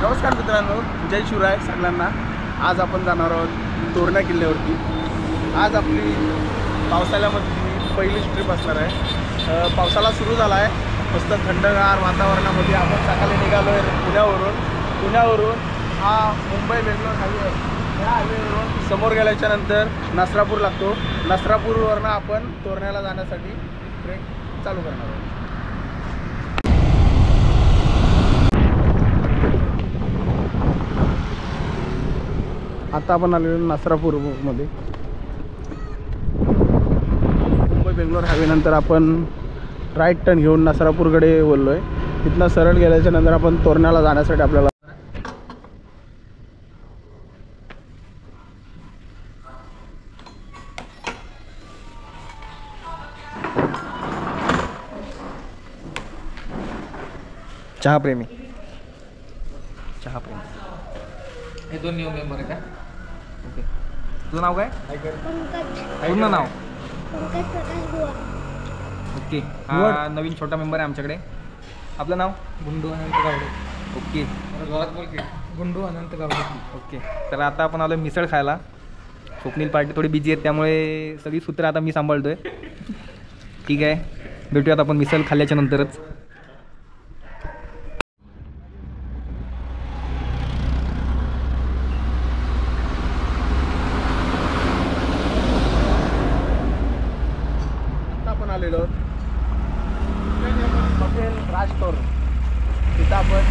नमस्कार मित्रांनो, जय शिवराय सगळ्यांना। आज आपण जाणार आहोत तोरणा किल्ल्यावरती। आज आपली पावसाळ्यामधली पहिली ट्रिप असणार आहे। पावसाळा सुरू झाला आहे, मस्त थंडगार वातावरणामध्ये आपण सकाळी निघालो आहे पुण्यावरून हा मुंबई बेंगलोर हायवे आहे। या हायवेवरून समोर गेल्याच्या नंतर नसरापूर लागतो। नसरापूरवरून आपण तोरण्याला जाण्यासाठी ट्रेक चालू करणार आहोत। आता आपण आलेलो नसरापूरमध्ये। मुंबई बेंगलोर हायवे नंतर आपण राईट टर्न घेऊन नसरापूरकडे बोललो आहे। तिथनं सरळ गेल्याच्या नंतर आपण तोरण्याला जाण्यासाठी आपल्याला चहाप्रेमी हे दोन न्यू मेंबर आहे का? ओके, तुझं नाव काय? पूर्ण नाव? ओके, हा नवीन छोटा मेंबर आहे आमच्याकडे। आपलं नाव? गुंडू अनंत गावडे। ओके, जोरात बोल की। गुंडू अनंत गावडे। ओके, तर आता आपण आलो मिसळ खायला। स्वप्नील पार्टी थोडी बिझी आहेत, त्यामुळे सगळी सूत्र आता मी सांभाळतोय। ठीक आहे, भेटूयात आपण मिसळ खाल्ल्याच्या नंतरच। आलेलो हॉटेल राजतोर, तिथं आपण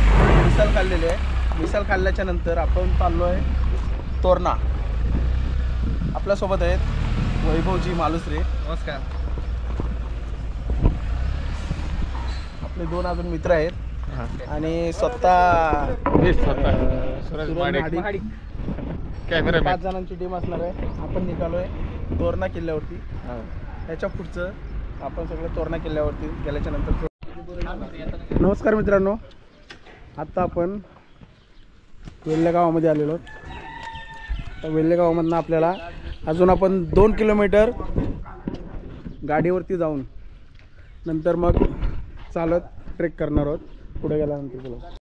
मिसळ खाल्लेली आहे। मिसळ खाल्ल्याच्या नंतर आपण चाललो आहे तोरणा। आपल्यासोबत आहेत वैभवजी मालुसरे। नमस्कार। आपले दोन अजून मित्र आहेत आणि स्वतः कॅमेरा 5 जणांची टीम असणार आहे। आपण निघालोय तोरणा किल्ल्यावरती। त्याच्या पुढचं आपण सगळं तोरणा किल्ल्यावरती गेल्याच्या नंतर। नमस्कार मित्रांनो, आत्ता आपण वेल्हे गावामध्ये आलेलो आहोत। तर वेल्हे गावामधनं आपल्याला अजून आपण 2 किलोमीटर गाडीवरती जाऊन नंतर मग चालत ट्रेक करणार आहोत पुढे गेल्यानंतर। बोला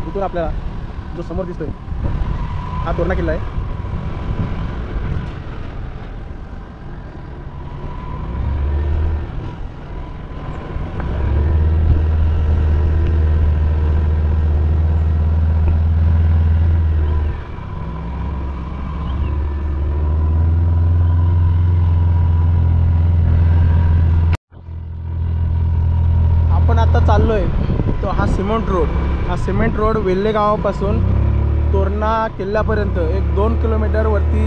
इथून आपल्याला जो समोर दिसतोय हा तोरणा किल्ला आहे। आपण आता चाललोय तो हा सिमेंट रोड वेल्हे गावापासून तोरणा किल्ल्यापर्यंत एक 2 किलोमीटर वरती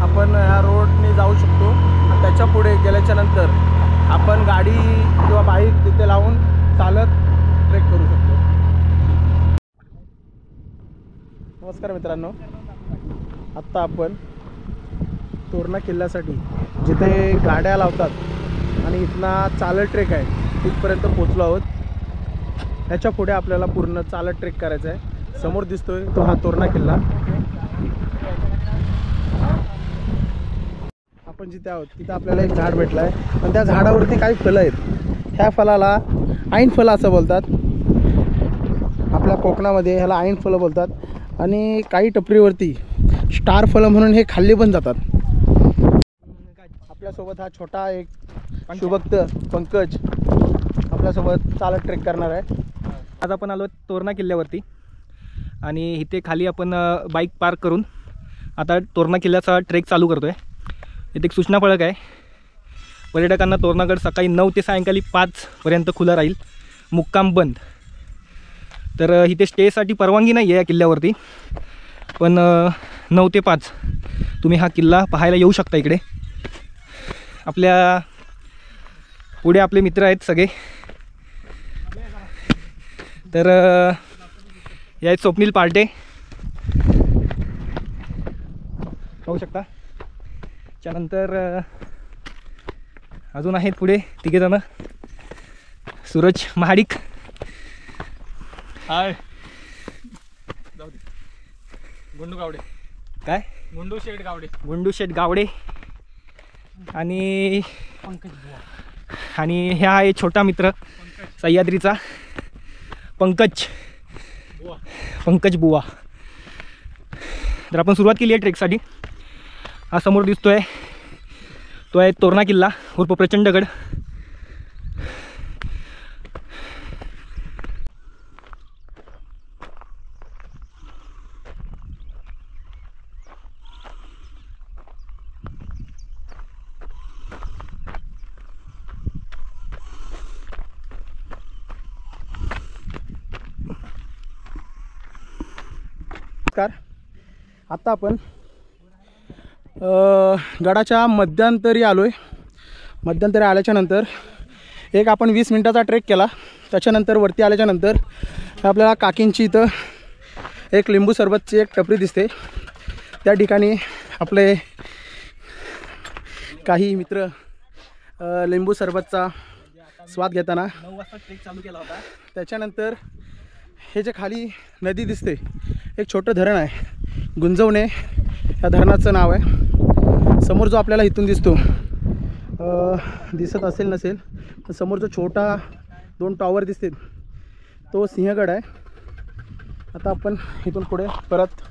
आपण ह्या रोडने जाऊ शकतो। त्याच्या पुढे गेल्याच्या नंतर आपण गाडी किंवा बाईक तिथे लावून चालत ट्रेक करू शकतो। नमस्कार मित्रांनो, आत्ता आपण तोरणा किल्ल्यासाठी जिथे गाड्या लावतात आणि इथला चालत ट्रेक आहे तिथपर्यंत पोचलो आहोत। त्याच्या पुढे आपल्याला पूर्ण चालत ट्रेक करायचा आहे। समोर दिसतोय तो हा तोरणा किल्ला। आपण जिथे आहोत तिथं आपल्याला एक झाड भेटलं आहे आणि त्या झाडावरती काही फळं आहेत। ह्या फळाला ऐन फळं असं बोलतात। आपल्या कोकणामध्ये ह्याला ऐन फळं बोलतात आणि काही टपरीवरती स्टार फळं म्हणून हे खाल्ले पण जातात। आपल्यासोबत हा छोटा एक शुभक्त पंकज आपल्यासोबत चालत ट्रेक करणार आहे। आज आपण आलो तोरणा किल्ल्यावरती आणि इथे खाली आपण बाईक पार्क करून आता तोरणा किल्ल्याचा ट्रेक चालू करतो आहे। इथे एक सूचना फलक आहे, पर्यटकांना तोरणागड सकाळी 9 ते सायंकाळी 5 पर्यंत खुला राहील, मुक्काम बंद। तर इथे स्टेसाठी परवानगी नाही आहे या किल्ल्यावरती, पण 9 ते 5 तुम्ही हा किल्ला पाहायला येऊ शकता इकडे। आपल्या पुढे आपले मित्र आहेत सगळे। तर या स्वप्नील पार्टे, पाहू शकता. त्यानंतर अजून आहेत पुढे तिघेजणं. सूरज महाडिक, हाय जाऊ दे. गुंडू गावडे, काय गुंडू शेठ गावडे, गुंडू शेठ गावडे आणि पंकज बुवा, ह्या आहे छोटा मित्र सह्याद्रीचा पंकज बुवा. तर आपण सुरुवात केली आहे ट्रेकसाठी. हा समोर दिसतोय तो आहे तोरणा किल्ला उर्फ प्रचंडगड. आता आपण गडाच्या मध्यंतरी आलो आहे. मध्यंतरी आल्याच्या नंतर एक आपण 20 मिनटाचा ट्रेक केला. त्याच्यानंतर वरती आल्याच्या नंतर आपल्याला काकींची इथं एक लिंबू सरबतची एक टपरी दिसते. त्या ठिकाणी आपले काही मित्र लिंबू सरबतचा स्वाद घेताना 9 वाजता ट्रेक चालू केला होता. त्याच्यानंतर हे जे खाली नदी दिसते एक छोटं धरण आहे, गुंजवणे या धरणाचं नाव आहे. समोर जो आपल्याला इथून दिसतो दिसत असेल नसेल तर समोर जो छोटा 2 टॉवर दिसते तो सिंहगड आहे. आता आपण इथून पुढे परत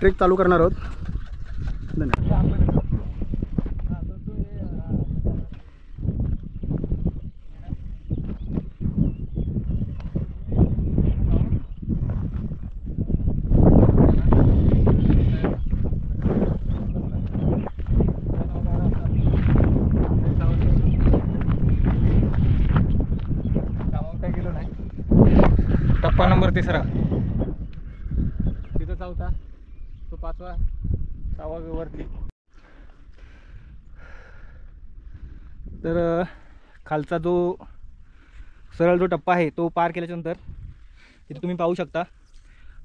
ट्रेक चालू करणार आहोत. धन्यवाद. टप्पा नंबर 3 तिथं 4था, तो 5वा, 6वा वरती. तर खालचा जो सरळ जो टप्पा आहे तो पार केल्याच्यानंतर इथे तुम्ही पाहू शकता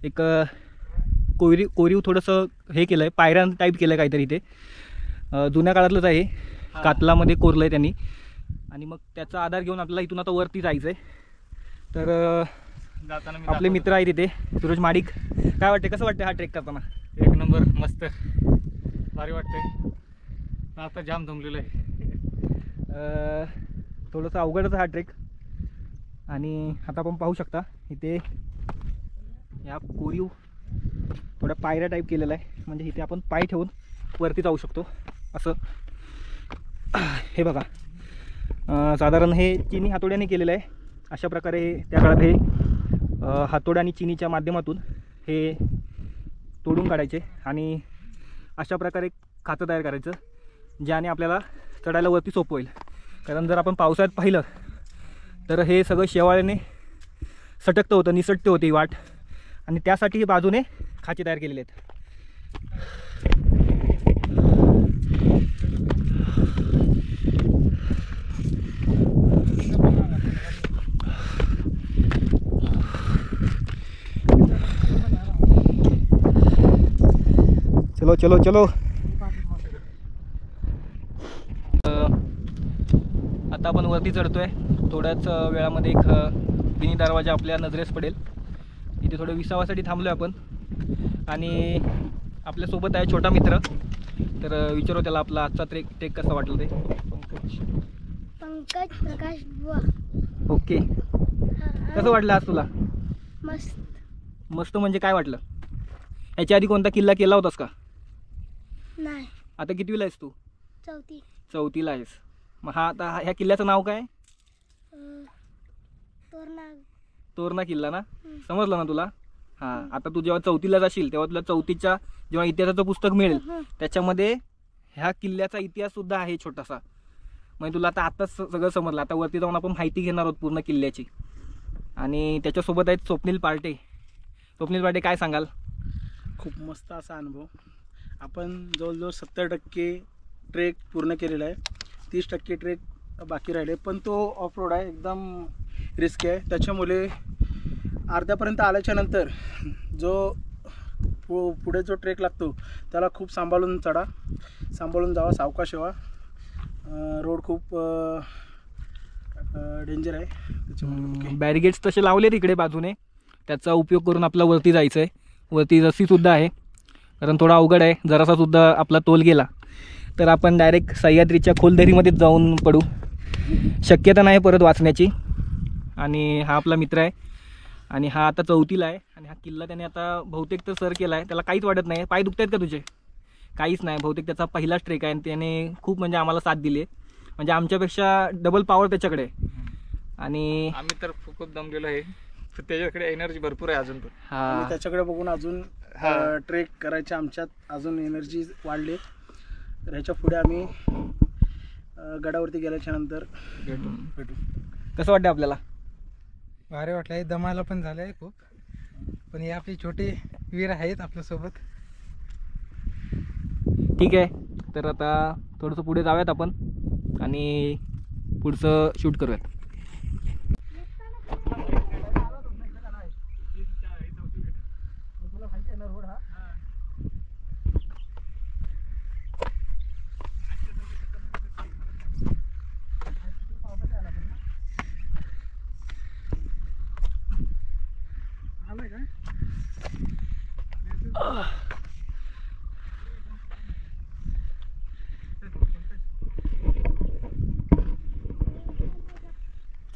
एक कोरीव थोडंसं हे केलं आहे, पायऱ्या टाईप केलं आहे काहीतरी. इथे जुन्या काळातलंच आहे, कातलामध्ये कोरलं आहे त्यांनी. आणि मग त्याचा आधार घेऊन आपल्याला इथून आता वरती जायचं आहे. तर जाताना मी आपले मित्र आहेत इथे सूरज महाडिक. काय वाटते, कसं वाटतं हा ट्रेक करताना? एक नंबर, मस्त भारी वाटतंय. आता जाम जमलेलं आहे. थोडंसं अवघडच हा ट्रेक. आणि आता आपण पाहू शकता इथे या कोरीव थोड्या पायऱ्या टाईप केलेला आहे, म्हणजे इथे आपण पाय ठेवून वरती जाऊ शकतो असं. हे बघा, साधारण हे चिनी हातोड्याने केलेलं आहे. अशा प्रकारे त्या काळात हे हातोडा आणि चिनीच्या माध्यमातून हे तोडून काढायचे आणि अशा प्रकारे खाचं तयार करायचं, ज्याने आपल्याला चढायला वरती सोपं होईल. कारण जर आपण पावसाळ्यात पाहिलं तर हे सगळं शेवाळ्याने सटकतं होतं, निसटते होते ही वाट. आणि त्यासाठी हे बाजूने खाचे तयार केलेले आहेत. चलो चलो चलो. आता आपण वरती चढतोय. थोड्याच वेळामध्ये एक मिनी दरवाजा आपल्या नजरेस पडेल. इथे थोडं विसावासाठी थांबलो आहे आपण. आणि आपल्यासोबत आहे छोटा मित्र. तर विचारू त्याला आपला आजचा ट्रेक कसा वाटलं ते. पंकज प्रकाश बुवा. ओके, कसं वाटलं आज तुला? मस्त. मस्त म्हणजे काय वाटलं? याच्या आधी कोणता किल्ला केला होतास का? नाही. आता कितवीला आहेस तू? चौथी. चौथीला आहेस. मग आता ह्या किल्ल्याचं नाव काय? तोरणा किल्ला ना. समजलं ना तुला? हां. आता तू जेव्हा चौथीला जाशील तेव्हा तुला चौथीच्या जेव्हा इतिहासाचं पुस्तक मिळेल त्याच्यामध्ये ह्या किल्ल्याचा इतिहास सुद्धा आहे छोटासा. म्हणजे तुला आताच सगळं समजलं. आता वरती जाऊन आपण माहिती घेणार आहोत पूर्ण किल्ल्याची. आणि त्याच्यासोबत आहेत स्वप्नील पार्टे. स्वप्नील पार्टे, काय सांगाल? खूप मस्त असा अनुभव. आपण जवळजवळ 70% ट्रेक पूर्ण केलेला आहे. 30% ट्रेक बाकी राहिले. पण तो ऑफ रोड आहे, एकदम रिस्की आहे. त्याच्यामुळे अर्ध्यापर्यंत आल्याच्या नंतर जो पुढे जो ट्रेक लागतो त्याला खूप सांभाळून चढा, सांभाळून जावा, सावकाश व्हा. रोड खूप डेंजर आहे त्याच्यामुळे. बॅरिगेड्स तसे लावले तिकडे बाजूने, त्याचा उपयोग करून आपला वरती जायचं आहे. वरती रस्सीसुद्धा आहे, कारण थोडा अवघड आहे. जरासासुद्धा आपला तोल गेला तर आपण डायरेक्ट सह्याद्रीच्या खोलदरीमध्येच जाऊन पडू. शक्यता नाही परत वाचण्याची. आणि हा आपला मित्र आहे आणि हा आता 4थीला आहे. आणि हा किल्ला त्याने आता बहुतेक तर सर केला आहे. त्याला काहीच वाटत नाही. पाय दुखत आहेत का तुझे? काहीच नाही. बहुतेक त्याचा पहिलाच ट्रेक आहे आणि त्याने खूप म्हणजे आम्हाला साथ दिली आहे. म्हणजे आमच्यापेक्षा डबल पॉवर त्याच्याकडे आहे. आणि आम्ही तर खूप दमलेलो आहे, तर त्याच्याकडे एनर्जी भरपूर आहे अजून पण. आणि त्याच्याकडे बघून अजून ट्रेक करायच्या आमच्यात अजून एनर्जी वाढली. तर ह्याच्या पुढे आम्ही गडावरती गेल्याच्या नंतर भेटू. कसं वाटतं आपल्याला? भारी वाटलं आहे. दमायला पण झालं आहे खूप, पण हे आपले छोटे वीर आहेत आपल्यासोबत. ठीक आहे, तर आता थोडंसं पुढे जाऊयात आपण आणि पुढचं शूट करूयात.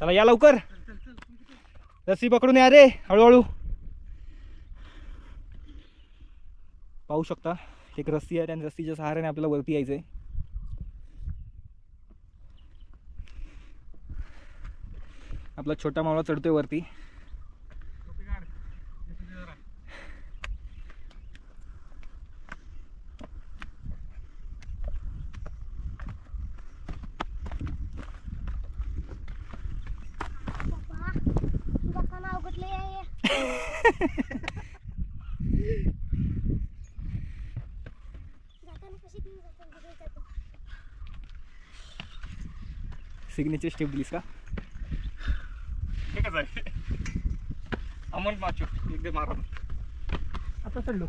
चला या लवकर, रस्सी पकडून या रे हळूहळू. पाहू शकता एक रस्सी आहे आणि रस्सीच्या सहाऱ्याने आपल्याला वरती यायचं आहे. आपला छोटा मावळा चढतोय वरती. सिग्नेचर स्टेप दिलीस का? एकच आहे, अमोल माचो एकदा मारा. आता चढलो.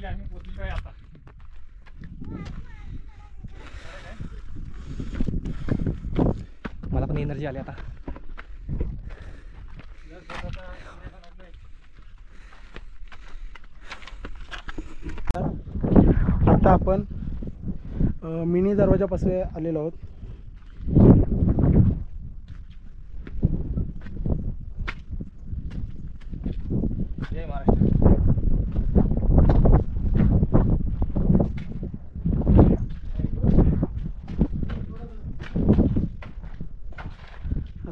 आम्ही पोचलो आहे आता. मला पण एनर्जी आली आता. आता आपण मिनी दरवाजापासून आलेलो आहोत. जय महाराष्ट्र.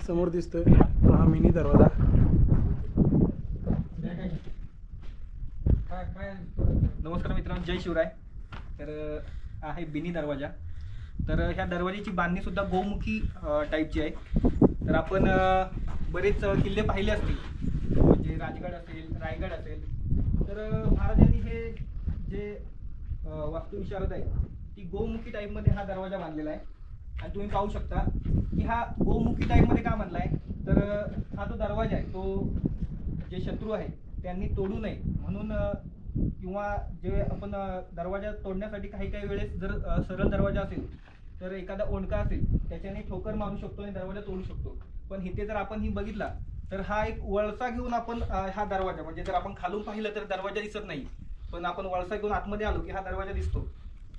समोर दिसतोय हा मिनी दरवाजा. नमस्कार मित्रांनो, जय शिवराय. तर आहे बिनी दरवाजा. तर ह्या दरवाजाची बांधणी सुद्धा गोमुखी टाईपची आहे. तर आपण बरेच किल्ले पाहिले असतील, म्हणजे राजगड असेल, रायगड असेल. तर महाराजांनी हे जे वास्तुविशारद आहे ती गोमुखी टाईपमध्ये हा दरवाजा बांधलेला आहे. आणि तुम्ही पाहू शकता की हा गोमुखी टाईपमध्ये का बांधला आहे. तर हा जो दरवाजा आहे तो जे शत्रू आहे त्यांनी तोडू नये म्हणून, किंवा जे आपण दरवाजा तोडण्यासाठी काही काही वेळेस जर सरळ दरवाजा असेल तर एखादा ओंडका असेल त्याच्याने ठोकर मारू शकतो आणि दरवाजा तोडू शकतो. पण इथे जर आपण ही बघितला तर हा एक वळसा घेऊन आपण हा दरवाजा, म्हणजे जर आपण खालून पाहिलं तर दरवाजा दिसत नाही, पण आपण वळसा घेऊन आतमध्ये आलो की हा दरवाजा दिसतो.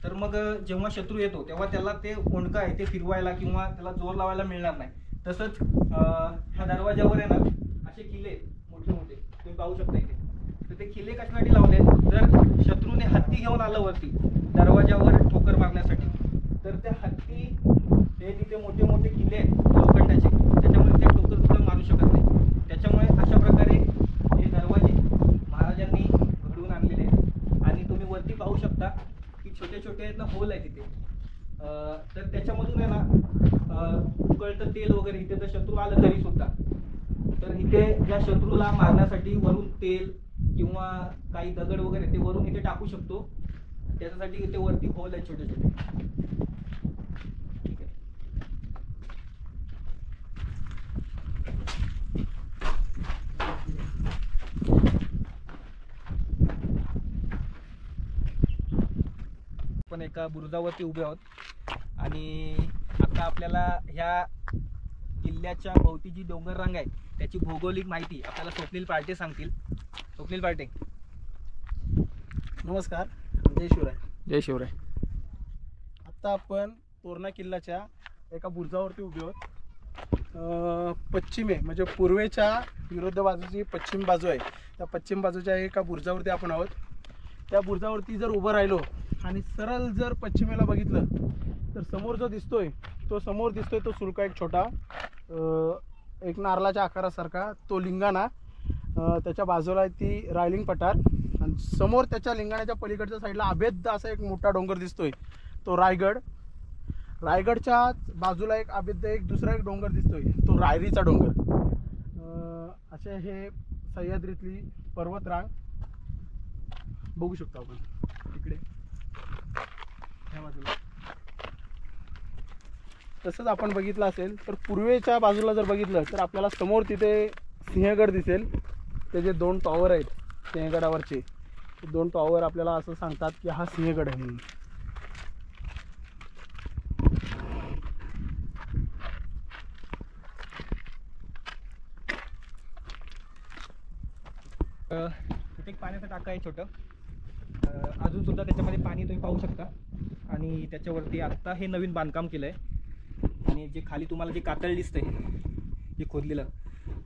तर मग जेव्हा शत्रू येतो तेव्हा त्याला ते ओंडका आहे ते फिरवायला किंवा त्याला जोर लावायला मिळणार नाही. तसंच ह्या दरवाजावर आहे ना पाहू शकता इथे. तर ते किल्ले कशासाठी लावले, जर शत्रूने हत्ती घेऊन आलं वरती दरवाजावर ठोकर मारण्यासाठी, तर त्या हत्ती हे तिथे मोठे मोठे किल्ले आहेत लोखंडाचे, त्याच्यामुळे ते ठोकर सुद्धा मारू शकत नाही. त्याच्यामुळे अशा प्रकारे हे दरवाजे महाराजांनी घडवून आणलेले आहेत. आणि तुम्ही वरती पाहू शकता की छोटे छोटे आहेत ना होल आहे तिथे. तर त्याच्यामधून आहे ना उकळतं तेल वगैरे, इथे तर शत्रू आलं तरी सुद्धा, तर इथे ज्या शत्रूला मारण्यासाठी वरून तेल किंवा काही दगड वगैरे ते वरून इथे टाकू शकतो. त्याच्यासाठी इथे वरती होल आहे छोटे छोटे. ठीक आहे. आपण एका बुरुजावरती उभे आहोत आणि आता आपल्याला ह्या किल्ल्याच्या भोवती जी डोंगर रांग आहे त्याची भौगोलिक माहिती आपल्याला स्वप्नील पार्टे सांगतील. स्वप्नील पार्टे. नमस्कार, जय शिवराय. जय शिवराय. आत्ता आपण तोरणा किल्ल्याच्या एका बुरुजावरती उभे आहोत. पश्चिमे म्हणजे पूर्वेच्या विरुद्ध बाजूची पश्चिम बाजू आहे, त्या पश्चिम बाजूच्या एका बुरुजावरती आपण आहोत. त्या बुरुजावरती जर उभं राहिलो आणि सरळ जर पश्चिमेला बघितलं तर समोर जो दिसतोय तो सुळका एक छोटा एक नारळाच्या आकारासारखा तो लिंगाणा, त्याच्या बाजूला ती रायलिंग पठार, आणि समोर त्याच्या लिंगाण्याच्या पलीकडच्या साईडला अभेद्य असा एक मोठा डोंगर दिसतोय तो रायगड. रायगडच्या बाजूला एक अभेद्य दुसरा एक डोंगर दिसतोय तो रायरीचा डोंगर. असे हे सह्याद्रीतली पर्वतरांग बघू शकतो आपण तिकडे ह्या बाजूला. तसंच आपण बघितलं असेल तर पूर्वेच्या बाजूला जर बघितलं तर आपल्याला समोर तिथे सिंहगड दिसेल. ते जे 2 टॉवर आहेत सिंहगडावरचे, 2 टॉवर आपल्याला असं सांगतात की हा सिंहगड आहे म्हणून. तिथे एक पाण्याचं टाका आहे छोटं, अजून सुद्धा त्याच्यामध्ये पाणी तुम्ही पाहू शकता. आणि त्याच्यावरती आत्ता हे नवीन बांधकाम केलं आहे. आणि जे खाली तुम्हाला जे कातळ दिसतंय जे खोदलेलं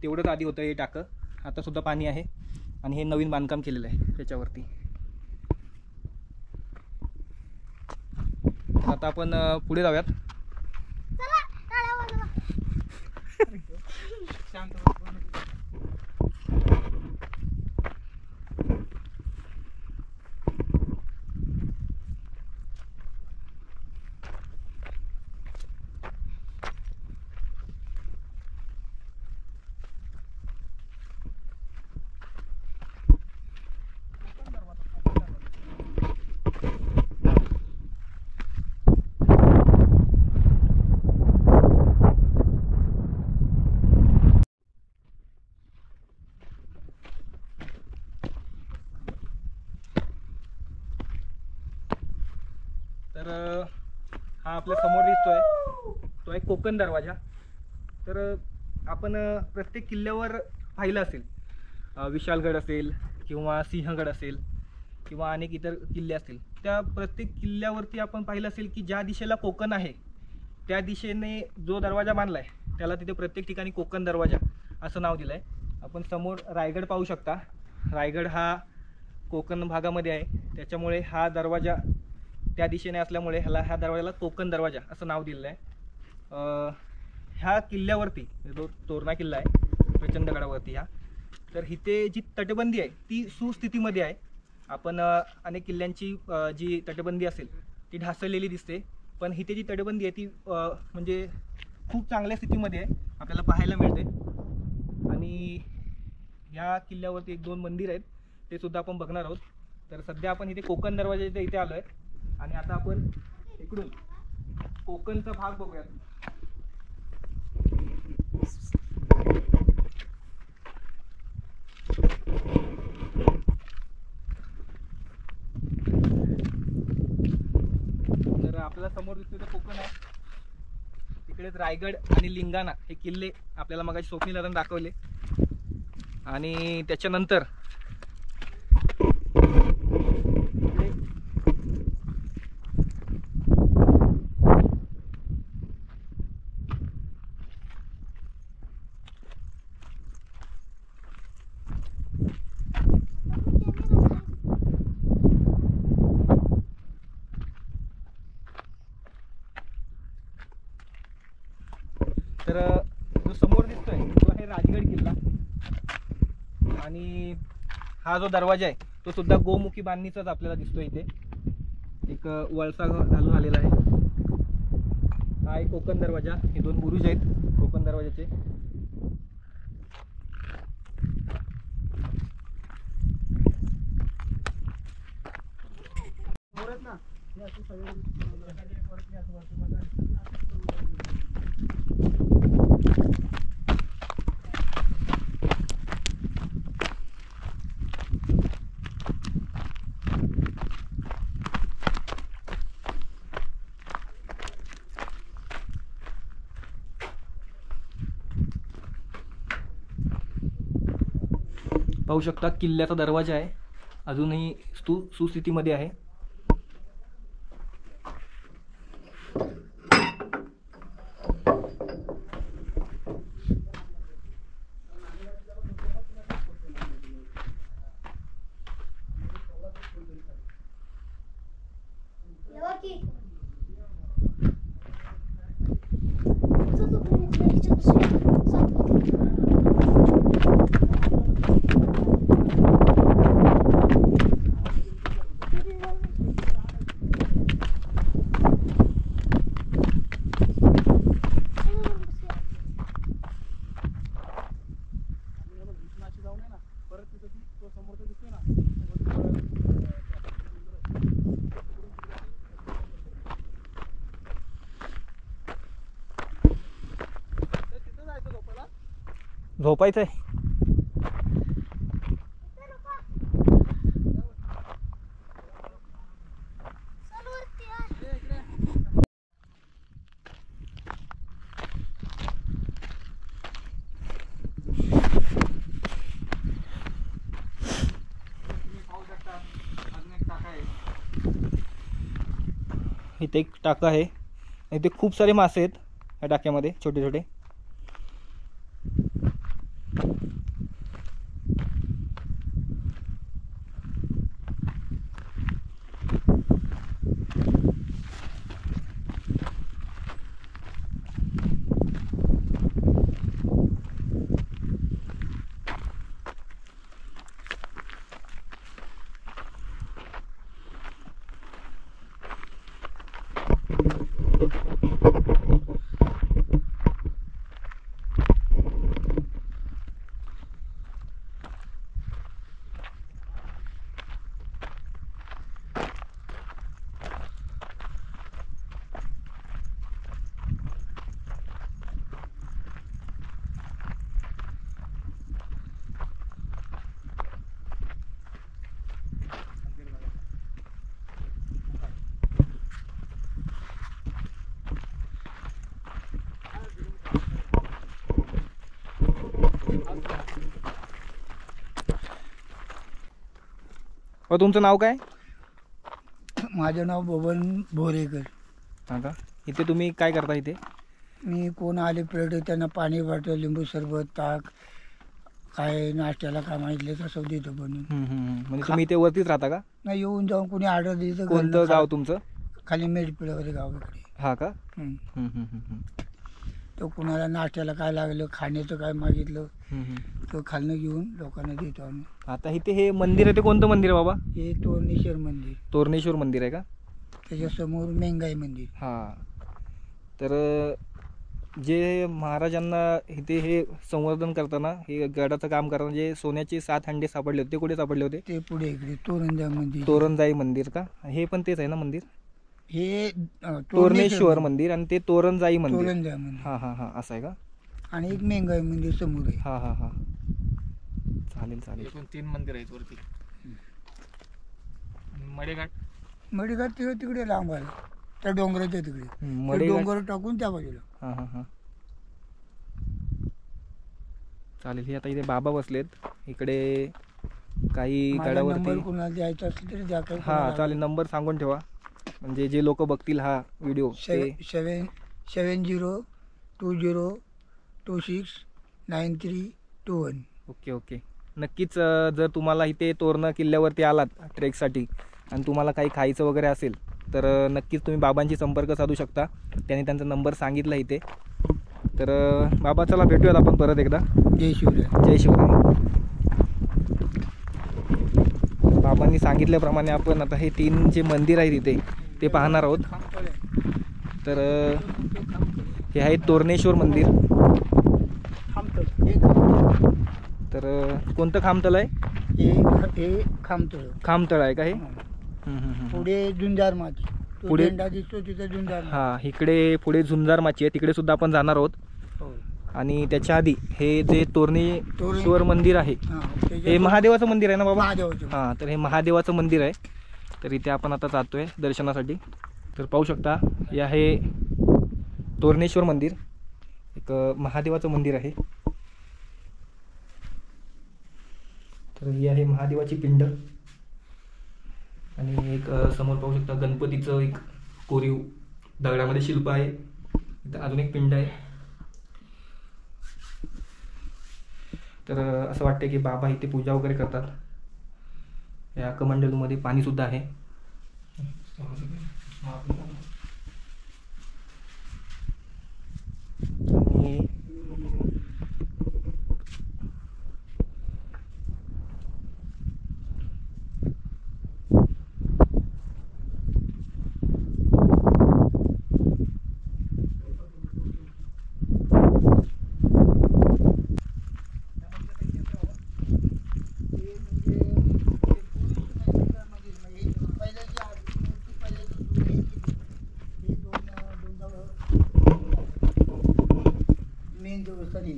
तेवढंच आधी होतं हे टाकं, आता सुद्धा पाणी आहे. आणि हे नवीन बांधकाम केलेलं आहे त्याच्यावरती. आता आपण पुढे जाऊयात. तर हा आपल्या समोर दिसतोय तो आहे कोकण दरवाजा. तर आपण प्रत्येक किल्ल्यावर पाहिलं असेल, विशालगड असेल किंवा सिंहगड असेल किंवा अनेक इतर किल्ले असतील, त्या प्रत्येक किल्ल्यावरती आपण पाहिलं असेल की ज्या दिशेला कोकण आहे त्या दिशेने जो दरवाजा बांधला आहे त्याला तिथे प्रत्येक ठिकाणी कोकण दरवाजा असं नाव दिलं आहे. आपण समोर रायगड पाहू शकता. रायगड हा कोकण भागामध्ये आहे, त्याच्यामुळे हा दरवाजा त्या दिशेने असल्यामुळे ह्या दरवाजाला कोकण दरवाजा असं नाव दिलेलं आहे. ह्या किल्ल्यावरती जो तोरणा किल्ला आहे प्रचंडगडावरती तर इथे जी तटबंदी आहे ती सुस्थितीमध्ये आहे. आपण अनेक किल्ल्यांची जी तटबंदी असेल ती ढासळलेली दिसते, पण इथे जी तटबंदी आहे ती म्हणजे खूप चांगल्या स्थितीमध्ये आहे आपल्याला पाहायला मिळते. आणि ह्या किल्ल्यावरती 1-2 मंदिर आहेत ते सुद्धा आपण बघणार आहोत. तर सध्या आपण इथे कोकण दरवाजाच्या इथे आलो आहे आणि आता आपण इकडून कोकणचा भाग बघूयात. तर आपल्याला समोर दिसतोय तर कोकण आहे, तिकडेच रायगड आणि लिंगाणा हे किल्ले आपल्याला मगाशी स्वप्नील दादांनी दाखवले. आणि त्याच्यानंतर आणि हा जो दरवाजा आहे तो सुद्धा गोमुखी बांधणीचाच आपल्याला दिसतो इथे. एक वळसा घालून आलेला आहे. हा एक कोकण दरवाजा, हे 2 बुरुज आहेत कोकण दरवाजाचे. पाहू शकता किल्ल्याचा दरवाजा आहे, अजूनही सुस्थितीमध्ये आहे. झोपायचं आहे. इथे एक टाका आहे, इथे खूप सारे मासे आहेत या टाक्यामध्ये, छोटे छोटे. तुमचं नाव काय? माझं नाव बबन भोरेकर. हां का. इथे तुम्ही काय करता इथे? मी कोण आले पर्यटक त्यांना पाणी वाटतं, लिंबू सरबत, ताक, काय नाश्त्याला काय मागितले तसं देतो बनवून. म्हणजे तुम्ही इथे वरतीच राहता का? नाही, येऊन जाऊन कोणी ऑर्डर दिली कोणतं गाव तुमचं? खाली मेडपिळावर गाव इकडे. हा का. तो कुणाला नाश्त्याला काय लागलं, खाण्याचं काय मागितलं तो खालनं घेऊन लोकांना देतो आम्ही. आता इथे हे मंदिर आहे ते कोणतं मंदिर आहे बाबा? हे तोरणेश्वर मंदिर. तोरणेश्वर मंदिर आहे का? त्याच्यासमोर मेंगाई मंदिर. हां. तर जे महाराजांना इथे हे संवर्धन करताना, हे गडाचं काम करताना जे सोन्याचे 7 हंडे सापडले होते ते कुठे सापडले होते? ते पुढे इकडे तोरणजाई मंदिर. तोरणजाई मंदिर का? हे पण तेच आहे ना मंदिर? हे तोरणेश्वर मंदिर आणि ते तोरणजाई मंदिर. तोरणजाई मंदिर. हां हां हां, असं आहे का? आणि एक मेंगाई मंदिर समोर आहे. हां हां हां, चालेल चालेल. एकूण 3 मंदिर आहेत वरती. मडेघाट. मडेघाट तिकडे लांब आहे, त्या डोंगराच्या तिकडे. ते डोंगर टाकून त्या बाजूला. हां हां हां, चालेल. हे आता इथे बाबा बसलेत, इकडे काही गडावरती. नंबर कुणाला द्यायचा असेल तरी द्या. हां चालेल, नंबर सांगून ठेवा म्हणजे जे लोक बघतील हा व्हिडिओ. 7026969321. Okay okay. नक्कीच जर तुम्हाला इथे तोरणा किल्ल्यावरती आलात ट्रेकसाठी आणि तुम्हाला काही खायचं वगैरे असेल तर नक्कीच तुम्ही बाबांशी संपर्क साधू शकता. त्यांनी त्यांचा नंबर सांगितला इथे. तर बाबा चला भेटूयात आपण परत एकदा. जय शिवराय. जय शिवराय. बाबांनी सांगितल्याप्रमाणे आपण आता हे 3 जे मंदिर आहे तिथे ते पाहणार आहोत. तर हे आहे तोरणेश्वर मंदिर. तर कोणतं खामतळ आहे? हे खामतळ. खामतळ आहे का हे? पुढे झुंजार माच. पुढे दिसतो तिथे झुंजार. हां, इकडे पुढे झुंजार माची आहे, तिकडे सुद्धा आपण जाणार आहोत. आणि त्याच्या आधी हे जे तोरणेश्वर मंदिर आहे हे महादेवाचं मंदिर आहे ना बाबा? हां, तर हे महादेवाचं मंदिर आहे. तर इथे आपण आता जातोय दर्शनासाठी. तर पाहू शकता हे आहे तोरणेश्वर मंदिर, एक महादेवाचं मंदिर आहे. तर ही आहे महादेवाची पिंड आणि एक समोर पाहू शकता गणपतीचं एक कोरीव दगडामध्ये शिल्प आहे. इथं अजून एक पिंड आहे. तर असं वाटतं की बाबा इथे पूजा वगैरे करतात. या कमंडलूमध्ये पाणी सुद्धा आहे. आणि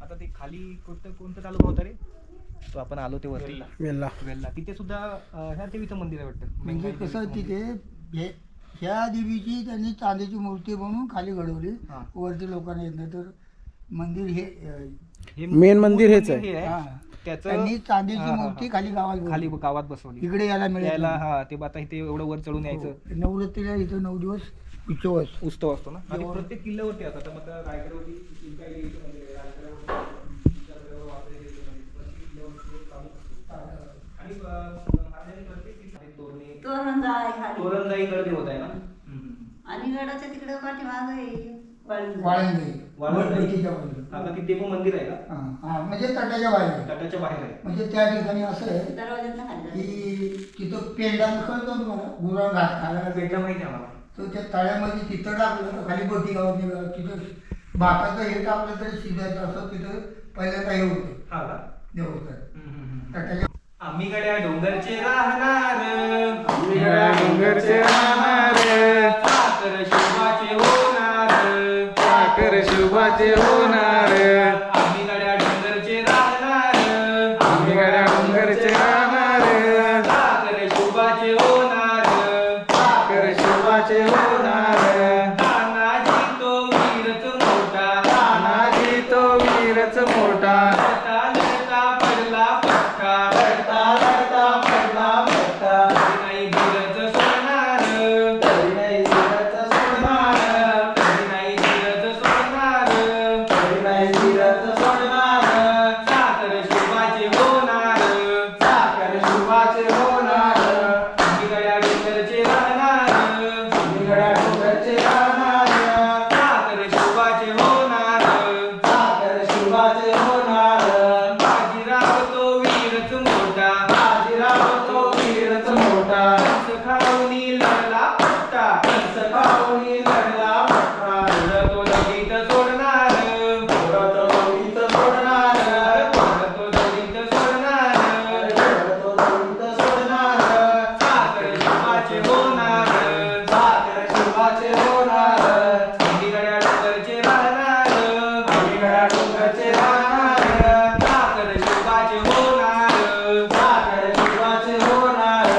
आता ते खाली कोणतं तालुका होता रे तो आपण आलो ते वरती वेल्ला. तिथे सुद्धा ह्या देवीचं मंदिर आहे वाटतं. म्हणजे कसं तिथे ह्या देवीची त्यांनी चांदीची मूर्ती बनवून खाली घडवली. वरती लोकांना येत नाही तर मंदिर हे मेन मंदिर हेच आहे. त्याचं त्यांनी चांदीची मूर्ती खाली गावात बसवली. इकडे यायला मिळायला. हा, ते आता इथे एवढं वर चढून यायचं. नवरात्रीला इथं 9 दिवस उत्सव असतो ना. आणि प्रत्येक किल्ल्यावरती आता तर मग रायगडवरती तोरणजाई गड देवत आहे ना. आणि गडाच्या तिकडे पाठीमागे आता तिथे पण मंदिर आहे का? म्हणजे तटाच्या बाहेर. तटाच्या बाहेर आहे. म्हणजे त्या ठिकाणी असं आहे दरवाज्यातनं खाली की तिथं पेंडा कळतो तुम्हाला गुरा घात खायला पेंडा माहिती आहे आम्हाला. तर त्या तळ्यामध्ये तिथं टाकलं तर खाली बोटी गावात निघालं. तिथं भाताचं हे टाकलं तरी शिजायचं असं तिथं पहिल्यांदा हे होतं. हा का? देवस्थान तटाच्या. आम्ही गड्या डोंगरचे राहणार, आम्ही गड्या डोंगरचे राहणार, साखर शिवाचे होणार, साखर शिवाचे होणार. आम्ही गड्या डोंगरचे राहणार, आम्ही गड्या डोंगरचे राहणार, साखर शिवाचे होणार, साखर शिवाचे होणार. तानाजी तो वीरच मोठा, तानाजी तो वीरच मोठा, लढता लढता पडला पट्टा, लढता लढता पडला पट्टा. नाही धीरज सोडणार, तरी नाही धीरज सोडणार, कधी नाही धीरज सोडणार, तरी नाही धीरज सोडणार. साखर शिवाचे होणार, साखर शिवाचे होणार. आम्ही गड्या डोंगरचे राहणार, आम्ही गड्या डोंगरचे राहणार, साखर शिवाचे होणार, साखर शिवाचे होणार. बाजीराव तो वीरच मोठा, बाजीराव तो वीरच मोठा, कंस खाऊनी लढला पट्टा, कंस खाऊनी लढला पट्टा. तो लगीत सोडणार, तो दौडीत सोडणार, तो लगीत सोडणार, तो दौडीत सोडणार. साखर शिवाचे होणार, साखर शिवाचे होणार. आम्ही गड्या डोंगरचे राहणार, आम्ही गड्या डोंगरचे राहणार, साखर शिवाचे होणार. साखर शिवाचे होणार.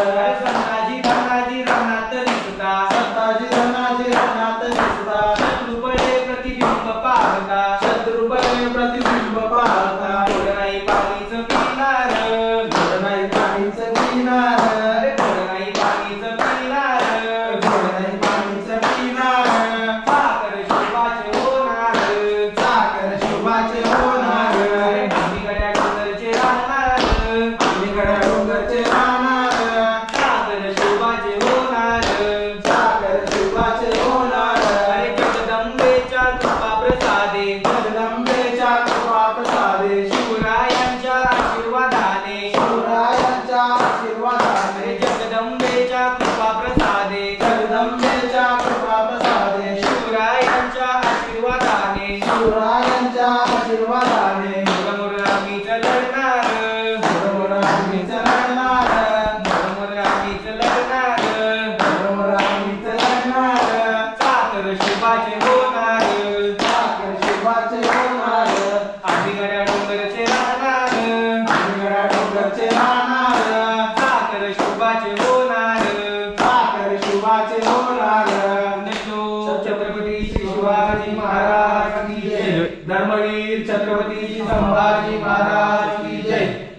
संताजी धनाजी रणात दिसता, संताजी धनाजी रणात दिसता, शत्रुपडे प्रतिबिंब पाहता, शत्रुपणे प्रतिबिंब पाहता. गोड नाही पाणीच पिणार, गोड नाही पाणीचं पिणार, गोड नाही पाणीच पिणार, गोड नाही पाणीचं पिणार. साखर शिवाचे होणार, साखर शिवाचे होणार. आम्ही गड्या डोंगरचे राहणार, आम्ही गड्या डोंगरचे राहणार, साखर शिवाचे होणार. साखर शिवाचे होणार. अरे जगदंबेच्या कृपा प्रसादे, जगदंबेच्या कृपा प्रसादे, शिवरायांच्या आशीर्वादाने, शिवरायांच्या आशीर्वादाने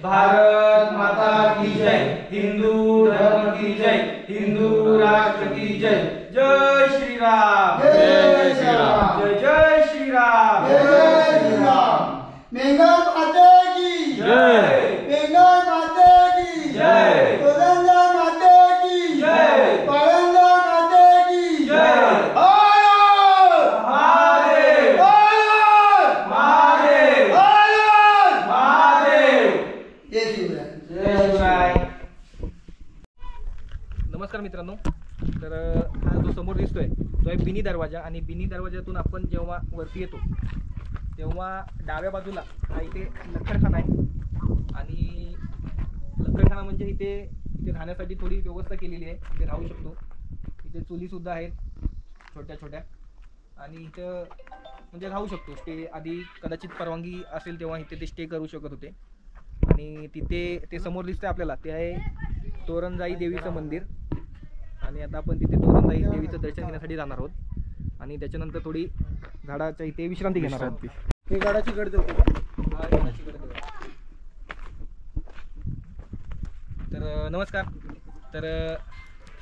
भारत माता की जय, हिंदू धर्म की जय, हिंदू राष्ट्र की जय। जय श्री राम, जय श्री राम, जय जय श्री राम, जय श्री राम। बेंगल माते की जय, बेंगल माते की जय, कोलंदा माते की जय, कोलंदा माते की जय। भारत महादेव, भारत महादेव, भारत महादेव। जय शिवराय। जय शिवराय। नमस्कार मित्रांनो, तर हा जो समोर दिसतोय तो आहे बिनी दरवाजा आणि बिनी दरवाजातून आपण जेव्हा वरती येतो तेव्हा डाव्या बाजूला हा इथे लक्कडखाना आहे आणि लक्कडखाना म्हणजे इथे राहण्यासाठी थोडी व्यवस्था केलेली आहे, इथे राहू शकतो। इथे चुलीसुद्धा आहेत छोट्या छोट्या आणि इथं म्हणजे राहू शकतो स्टे। आधी कदाचित परवानगी असेल तेव्हा इथे ते स्टे करू शकत होते। आणि तिथे ते समोर दिसतंय आपल्याला ते आहे तोरणजाई देवीचं मंदिर आणि आता आपण तिथे तोरणजाई देवीचं दर्शन घेण्यासाठी जाणार आहोत आणि त्याच्यानंतर थोडी झाडाच्या इथे विश्रांती घेणार आहोत। हे गडाची गड होते तर नमस्कार, तर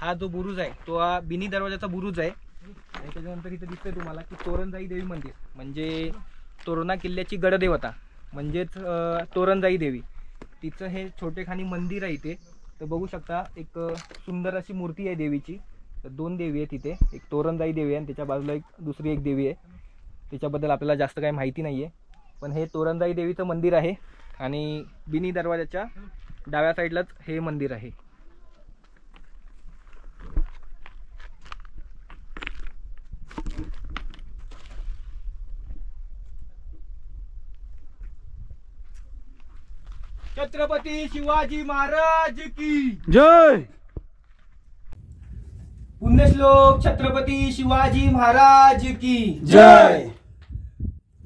हा जो बुरुज आहे तो हा बिनी दरवाजाचा बुरुज आहे आणि त्याच्यानंतर इथे दिसतंय तुम्हाला की तोरणजाई देवी मंदिर म्हणजे तोरणा किल्ल्याची गडदेवता म्हणजेच तोरणजाई देवी, तिचं हे छोटेखानी मंदिर आहे इथे। तर बघू शकता एक सुंदर अशी मूर्ती आहे देवीची। तर दोन देवी आहेत तिथे, एक तोरणजाई देवी आहे आणि त्याच्या बाजूला दुसरी एक देवी आहे, त्याच्याबद्दल आपल्याला जास्त काही माहिती नाही आहे। पण हे तोरणजाई देवीचं मंदिर आहे आणि बिनी दरवाजाच्या डाव्या साईडलाच हे मंदिर आहे। छत्रपती शिवाजी महाराज की जय। पुण्यश्लोक छत्रपती शिवाजी महाराज की जय।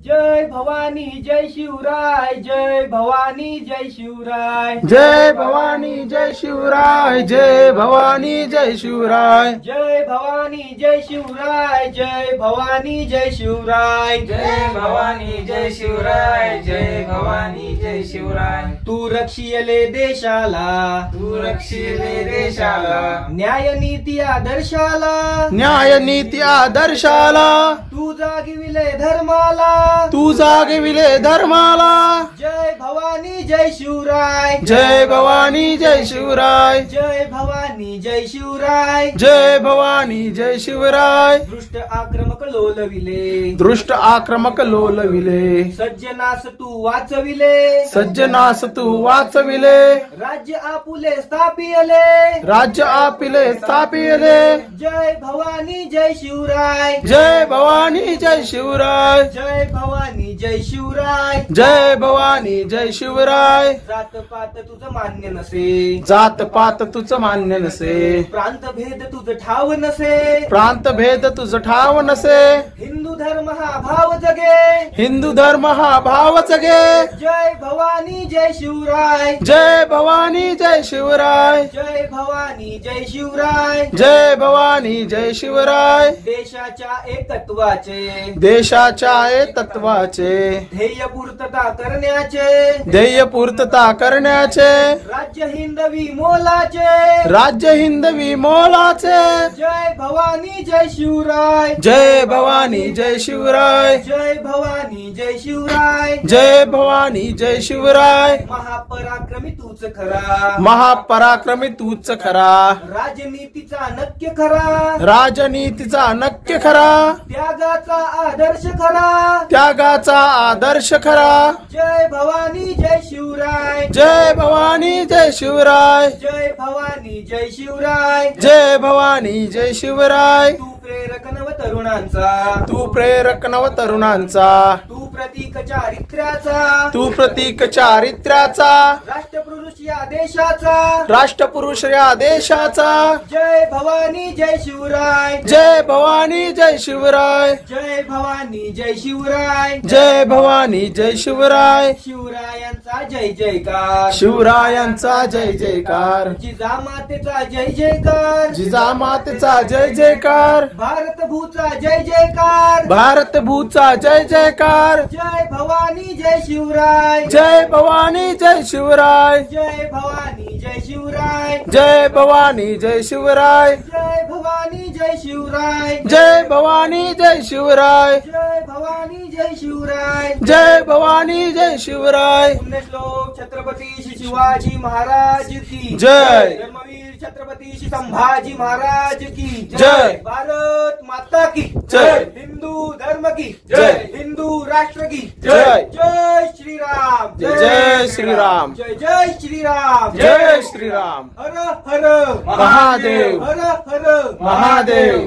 जय भवानी जय शिवराय, जय भवानी जय शिवराय, जय भवानी जय शिवराय, जय भवानी जय शिवराय, जय भवानी जय शिवराय, जय भवानी जय शिवराय, जय भवानी जय शिवराय, जय भवानी जय शिवराय। तू रक्षियले देशाला, तू रक्षिले देशाला, न्याय नीती आदर्शाला, न्याय नीती आदर्शाला, तू जागिविले धर्माला, तू जागविले धर्माला। जय भवानी जय शिवराय, जय भवानी जय शिवराय, जय भवानी जय शिवराय, जय भवानी जय शिवराय। दृष्ट आक्रमक लोलविले, दृष्ट आक्रमक लोलविले, सज्जनास तू वाचविले, सज्जनास तू वाचविले, राज्य आपुले स्थापियले, राज्य आपिले स्थापिले। जय भवानी जय शिवराय, जय भवानी जय शिवराय, जय भवानी जय शिवराय, जय भवानी जय शिवराय। जात पात तुझं मान्य नसे, जात पात तुझं मान्य नसे, प्रांत भेद तुझं ठाव नसे, प्रांत भेद तुझं ठाव नसे, हिंदू धर्म हा भाव जगे, हिंदू धर्म हा भाव जगे। जय भवानी जय शिवराय, जय भवानी जय शिवराय, जय भवानी जय शिवराय, जय भवानी जय शिवराय। देशाच्या एकत्वाचे, देशाच्या तत्वाचे, ध्येय पूर्तता करण्याचे, ध्येय पूर्तता करण्याचे, राज्य हिंदवी मोलाचे, राज्य हिंदवी मोलाचे। जय भवानी जय शिवराय, जय भवानी जय शिवराय, जय भवानी जय शिवराय, जय भवानी जय शिवराय। महापराक्रमी तूच खरा, महापराक्रमी तूच खरा, राजनीतीचा नक्की खरा, राजनीतीचा नक्की खरा, त्यागाचा आदर्श खरा, त्यागाचा आदर्श खरा। जय भवानी जय शिवराय, जय भवानी जय शिवराय, जय भवानी जय शिवराय, जय भवानी जय शिवराय। तू प्रेरक नव तरुणांचा, तू प्रेरक नव तरुणांचा, तू प्रतीक चारित्र्याचा, तू प्रतीक चारित्र्याचा, राष्ट्रपुरुष या देशाचा, राष्ट्रपुरुष या देशाचा, जय भवानी जय शिवराय, जय भवानी जय शिवराय, जय भवानी जय शिवराय, जय भवानी जय शिवराय, शिवरायांचा जय जयकार, शिवरायांचा जय जयकार, जिजामातेचा जय जयकार, जिजामातेचा जय जयकार, भारत भूचा जय जयकार, भारत भूचा जय जयकार, जय भवानी जय शिवराय, जय भवानी जय शिवराय, जय भवानी जय शिवराय, जय भवानी जय शिवराय, जय भवानी जय शिवराय, जय भवानी जय शिवराय, जय भवानी जय शिवराय, जय भवानी जय शिवराय, पुण्यश्लोक छत्रपती श्री शिवाजी महाराज की जय. धर्मवीर छत्रपती श्री संभाजी महाराज की जय. भारत माता की जय. हिंदू धर्म की जय. हिंदू राष्ट्र की जय. जय श्रीराम, जय श्रीराम, जय जय श्रीराम, जय श्रीराम, हर हर महादेव, हर हर महादेव.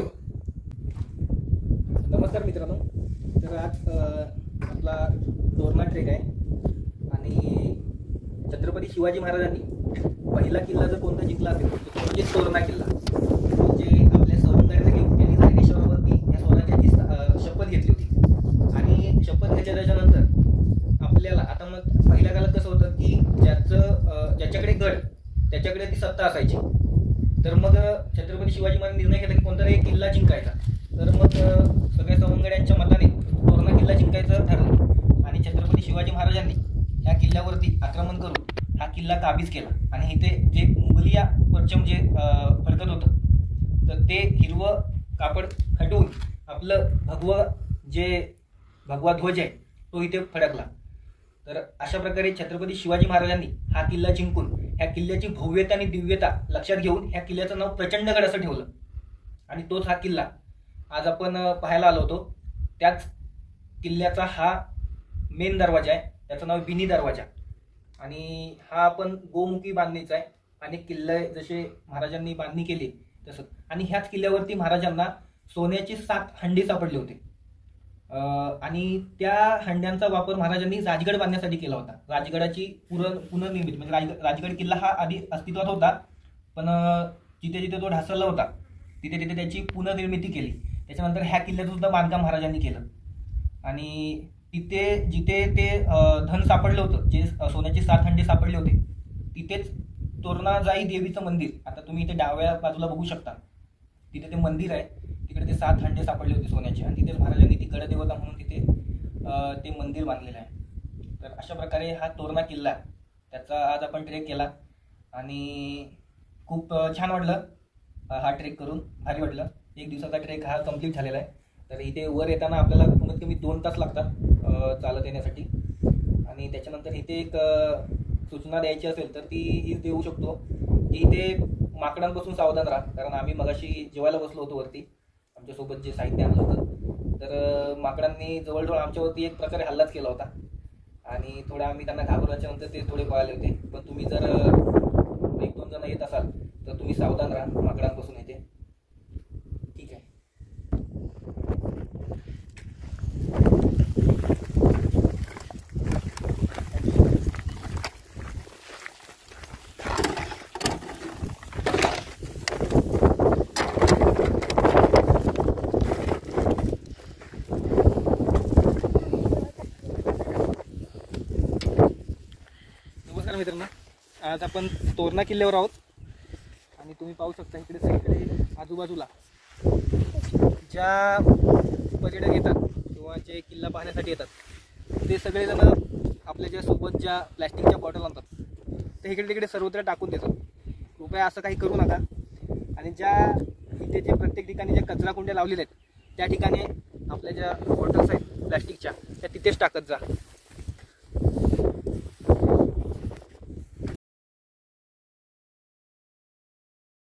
नमस्कार मित्रांनो. तर आज आपला तोरणा ट्रेक आहे आणि छत्रपती शिवाजी महाराजांनी पहिला किल्ला जर कोणता जिंकला असेल तर तो म्हणजे तोरणा किल्ला. म्हणजे आपल्या सवंगड्यांना घेऊन त्यांनी रायरेश्वरावरती या स्वराज्याची शपथ घेतली होती आणि शपथ घेतल्याच्या नंतर आपल्याला आता मग पहिल्या काळात कसं होतं की ज्याच्याकडे गड त्याच्याकडे ती सत्ता असायची. तर मग छत्रपती शिवाजी महाराज निर्णय घेतला की कोणता एक किल्ला जिंकायचा. तर मग सगळ्या सवंगड्यांच्या मताने तोरणा किल्ला जिंकायचं ठरलं आणि छत्रपती शिवाजी महाराजांनी ह्या किल्ल्यावरती आक्रमण करून हा किल्ला काबीज केला आणि इथे जे मुघलिया परचम जे फडकत होतं तर ते हिरवं कापड हटवून आपलं भगवा ध्वज आहे तो इथे फडकला. तर अशा प्रकारे छत्रपती शिवाजी महाराजांनी हा किल्ला जिंकून ह्या किल्ल्याची भव्यता आणि दिव्यता लक्षात घेऊन ह्या किल्ल्याचं नाव प्रचंडगड असं ठेवलं आणि तोच हा किल्ला आज आपण पाहायला आलो होतो. त्याच किल्ल्याचा हा मेन दरवाजा आहे, त्याचं नाव बिनी दरवाजा आणि हा आपण गोमुखी बांधणीचा आहे. अनेक किल्ले जसे महाराजांनी बांधणी केली तसं आणि ह्याच किल्ल्यावरती महाराजांना सोन्याचे 7 हंडे सापडले होते आणि त्या हंड्यांचा वापर महाराजांनी राजगड बांधण्यासाठी केला होता. राजगडाची पुनर्निर्मिती म्हणजे राजगड किल्ला हा आधी अस्तित्वात होता पण जिथे जिथे तो ढासळला होता तिथे तिथे त्याची पुनर्निर्मिती केली. त्याच्यानंतर ह्या किल्ल्याचं सुद्धा बांधकाम महाराजांनी केलं आणि तिथे जिथे ते धन सापडलं होतं जे सोन्याचे 7 हंडे सापडले होते तिथेच तोरणाजाई देवीचं मंदिर आता तुम्ही इथे डाव्या बाजूला बघू शकता. तिथे ते मंदिर आहे, तिकडे ते 7 हंडे सापडले होते सोन्याचे आणि तिथेच महाराजांनी ती गडदेवता म्हणून तिथे ते मंदिर बांधलेलं आहे. तर अशा प्रकारे हा तोरणा किल्ला त्याचा आज आपण ट्रेक केला आणि खूप छान वाटलं. हा ट्रेक करून भारी वाटलं. 1 दिवसाचा ट्रेक हा कंप्लीट झालेला आहे. तर इथे वर येताना आपल्याला कमीत कमी 2 तास लागतात चालत येण्यासाठी आणि त्याच्यानंतर इथे एक सूचना द्यायची असेल तर ती ही देऊ शकतो की इथे माकडांपासून सावधान राहा. कारण आम्ही मगाशी जेवायला बसलो होतो वरती आमच्यासोबत जे साहित्य आणलं होतं तर माकडांनी जवळजवळ आमच्यावरती एक प्रकारे हल्लाच केला होता आणि थोडं आम्ही त्यांना घाबरल्याच्या नंतर ते थोडे पळाले होते. पण तुम्ही जर 1-2 जण येत असाल तर तुम्ही सावधान राहा माकडांपासून इथे. ठीक आहे. नमस्कार मित्रांनो. आज आपण तोरणा किल्ल्यावर आहोत आणि तुम्ही पाहू शकता इकडे सगळीकडे आजूबाजूला ज्या पर्यटक येतात किंवा जे किल्ला पाहण्यासाठी येतात ते सगळेजण आपल्या ज्या सोबत ज्या प्लॅस्टिकच्या बॉटल आणतात ते इकडे तिकडे सर्वत्र टाकून देतात. कृपया असं काही करू नका आणि ज्या इथे जे प्रत्येक ठिकाणी ज्या कचरा कुंड्या लावलेल्या आहेत त्या ठिकाणी आपल्या ज्या बॉटल्स आहेत प्लॅस्टिकच्या त्या तिथेच टाकत जा.